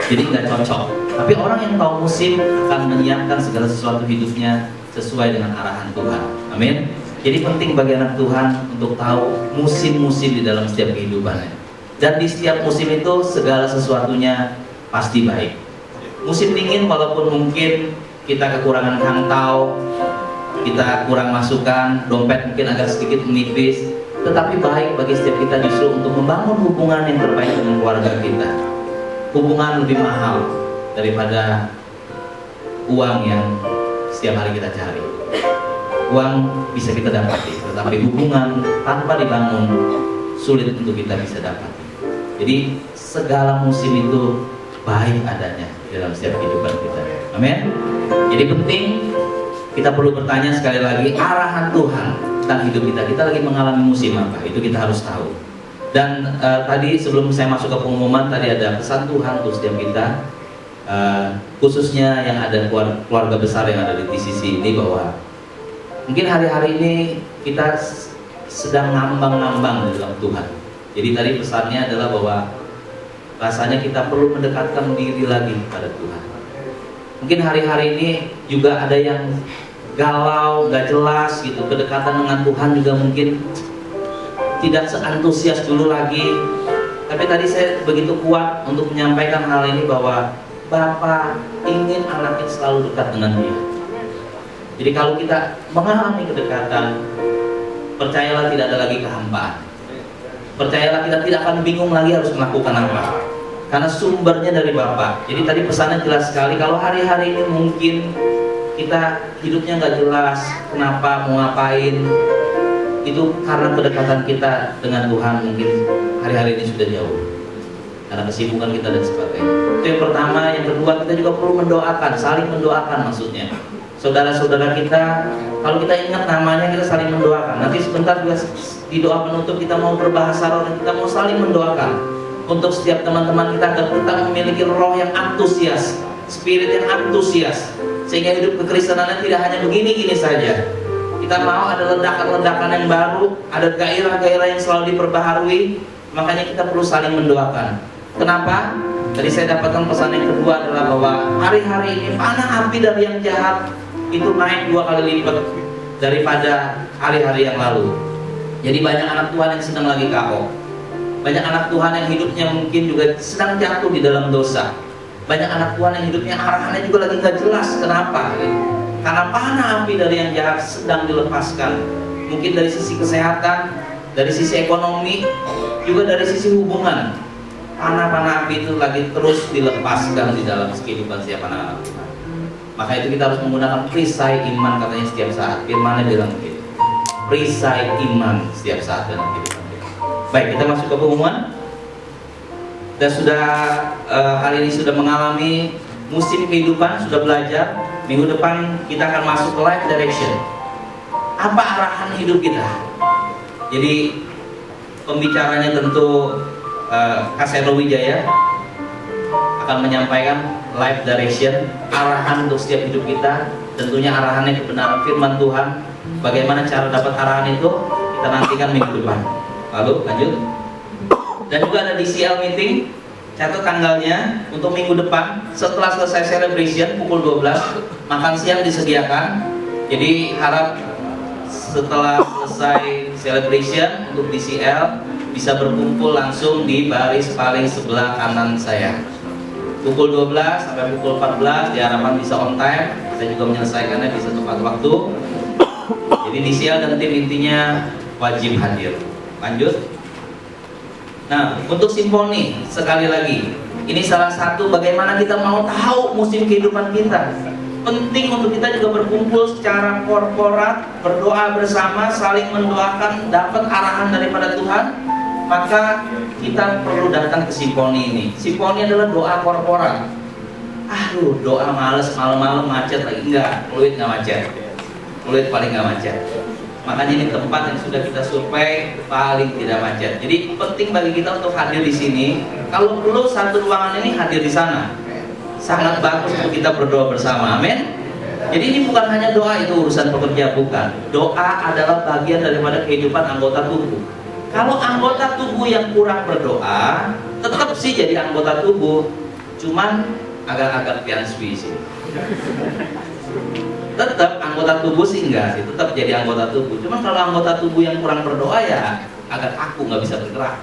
jadi nggak cocok. Tapi orang yang tahu musim akan menyiapkan segala sesuatu hidupnya sesuai dengan arahan Tuhan. Amin. Jadi penting bagi anak Tuhan untuk tahu musim-musim di dalam setiap kehidupannya. Dan di setiap musim itu segala sesuatunya pasti baik. Musim dingin walaupun mungkin kita kekurangan kantau, kita kurang masukan, dompet mungkin agak sedikit menipis, tetapi baik bagi setiap kita justru untuk membangun hubungan yang terbaik dengan keluarga kita. Hubungan lebih mahal daripada uang yang setiap hari kita cari. Uang bisa kita dapati, tetapi hubungan tanpa dibangun sulit untuk kita bisa dapati. Jadi segala musim itu baik adanya dalam setiap kehidupan kita. Amin. Jadi penting kita perlu bertanya sekali lagi, arahan Tuhan tentang hidup kita. Kita lagi mengalami musim apa? Itu kita harus tahu. Dan tadi sebelum saya masuk ke pengumuman, tadi ada pesan Tuhan untuk setiap kita, khususnya yang ada keluarga besar yang ada di TCC ini, bahwa mungkin hari-hari ini kita sedang ngambang-ngambang di dalam Tuhan. Jadi tadi pesannya adalah bahwa rasanya kita perlu mendekatkan diri lagi pada Tuhan. Mungkin hari-hari ini juga ada yang galau, gak jelas gitu. Kedekatan dengan Tuhan juga mungkin tidak seantusias dulu lagi. Tapi tadi saya begitu kuat untuk menyampaikan hal ini, bahwa Bapa ingin anaknya selalu dekat dengan Dia. Jadi kalau kita mengalami kedekatan, percayalah tidak ada lagi kehampaan. Percayalah kita tidak akan bingung lagi harus melakukan apa, karena sumbernya dari Bapa. Jadi tadi pesannya jelas sekali. Kalau hari-hari ini mungkin kita hidupnya nggak jelas, kenapa, mau ngapain, itu karena kedekatan kita dengan Tuhan mungkin hari-hari ini sudah jauh, karena kesibukan kita dan sebagainya. Itu yang pertama. Yang kedua, kita juga perlu mendoakan, saling mendoakan. Maksudnya saudara-saudara kita, kalau kita ingat namanya, kita saling mendoakan. Nanti sebentar juga di doa penutup kita mau berbahasa roh, dan kita mau saling mendoakan untuk setiap teman-teman kita, agar kita memiliki roh yang antusias, spirit yang antusias, sehingga hidup kekristenannya tidak hanya begini-gini saja. Kita mau ada ledakan-ledakan yang baru, ada gairah-gairah yang selalu diperbaharui. Makanya kita perlu saling mendoakan. Kenapa? Tadi saya dapatkan pesan yang kedua adalah bahwa hari-hari ini panah api dari yang jahat itu naik 2 kali lipat daripada hari-hari yang lalu. Jadi banyak anak Tuhan yang sedang lagi KO. Banyak anak Tuhan yang hidupnya mungkin juga sedang jatuh di dalam dosa. Banyak anak Tuhan yang hidupnya arahannya juga lagi gak jelas. Kenapa? karena panah api dari yang jahat sedang dilepaskan. Mungkin dari sisi kesehatan, dari sisi ekonomi, juga dari sisi hubungan. Panah-panah api itu lagi terus dilepaskan di dalam kehidupan setiap anak-anak Tuhan. Maka itu kita harus menggunakan perisai iman, katanya setiap saat. Firman-Nya bilang begitu. Perisai iman setiap saat dalam kehidupan kita. Baik, kita masuk ke pengumuman. Dan sudah hari ini sudah mengalami musim kehidupan, sudah belajar. Minggu depan kita akan masuk ke life direction. Apa arahan hidup kita? Jadi pembicaranya tentu Kaseno Wijaya akan menyampaikan life direction, arahan untuk setiap hidup kita. Tentunya arahannya kebenaran firman Tuhan. Bagaimana cara dapat arahan itu, kita nantikan minggu depan. Lalu lanjut. Dan juga ada DCL meeting. Catat tanggalnya untuk minggu depan. Setelah selesai celebration pukul 12, makan siang disediakan. Jadi harap setelah selesai celebration untuk DCL bisa berkumpul langsung di baris paling sebelah kanan saya. Pukul 12 sampai pukul 14 diharapkan bisa on time. Kita juga menyelesaikannya bisa tepat waktu. Jadi DCL dan tim intinya wajib hadir. Lanjut. Nah, untuk simfoni sekali lagi, ini salah satu bagaimana kita mau tahu musim kehidupan kita. Penting untuk kita juga berkumpul secara korporat, berdoa bersama, saling mendoakan, dapat arahan daripada Tuhan. Maka kita perlu datang ke simfoni ini. Simfoni adalah doa korporat. Aduh, doa males, malam-malam macet lagi. Enggak, Pluit nggak macet. Pluit paling nggak macet. Makanya ini tempat yang sudah kita survei paling tidak macet. Jadi penting bagi kita untuk hadir di sini. Kalau perlu satu ruangan ini hadir di sana. Sangat bagus untuk kita berdoa bersama. Amin. Jadi ini bukan hanya doa, itu urusan pekerja, bukan. Doa adalah bagian daripada kehidupan anggota tubuh. Kalau anggota tubuh yang kurang berdoa, tetap sih jadi anggota tubuh, cuman agak-agak piansui sih. Tetap anggota tubuh sih enggak sih, tetap jadi anggota tubuh. Cuman kalau anggota tubuh yang kurang berdoa ya agak kaku, nggak bisa bergerak.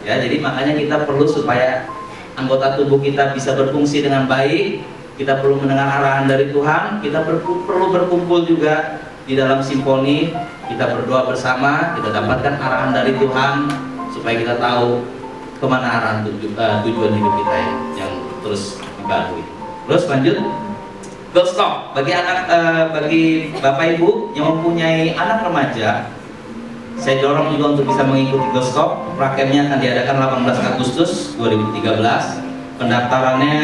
Ya, jadi makanya kita perlu supaya anggota tubuh kita bisa berfungsi dengan baik. Kita perlu mendengar arahan dari Tuhan. Kita perlu berkumpul juga di dalam simfoni. Kita berdoa bersama. Kita dapatkan arahan dari Tuhan supaya kita tahu kemana arahan tujuan hidup kita yang terus dibangun. Terus lanjut. Girls Talk bagi bapak ibu yang mempunyai anak remaja, saya dorong juga untuk bisa mengikuti Girls Talk. Prakemnya akan diadakan 18 Agustus 2013. Pendaftarannya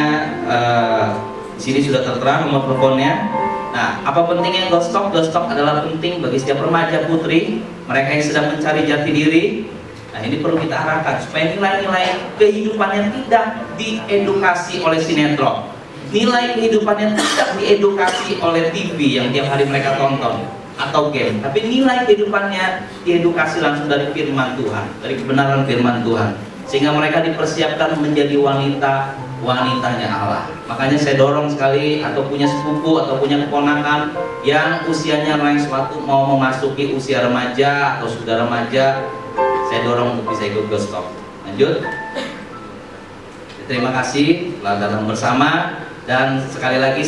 di sini sudah tertera nomor teleponnya. Nah, apa pentingnya Girls Talk? Girls Talk adalah penting bagi setiap remaja putri, mereka yang sedang mencari jati diri. Nah, ini perlu kita arahkan supaya nilai-nilai kehidupannya tidak diedukasi oleh sinetron. Nilai kehidupannya tidak diedukasi oleh TV yang tiap hari mereka tonton atau game, tapi nilai kehidupannya diedukasi langsung dari firman Tuhan, dari kebenaran firman Tuhan, sehingga mereka dipersiapkan menjadi wanitanya Allah. Makanya saya dorong sekali, atau punya sepupu atau punya keponakan yang usianya range suatu mau memasuki usia remaja atau sudah remaja, saya dorong untuk bisa ikut Girls Talk. Lanjut. Terima kasih telah datang bersama. Dan sekali lagi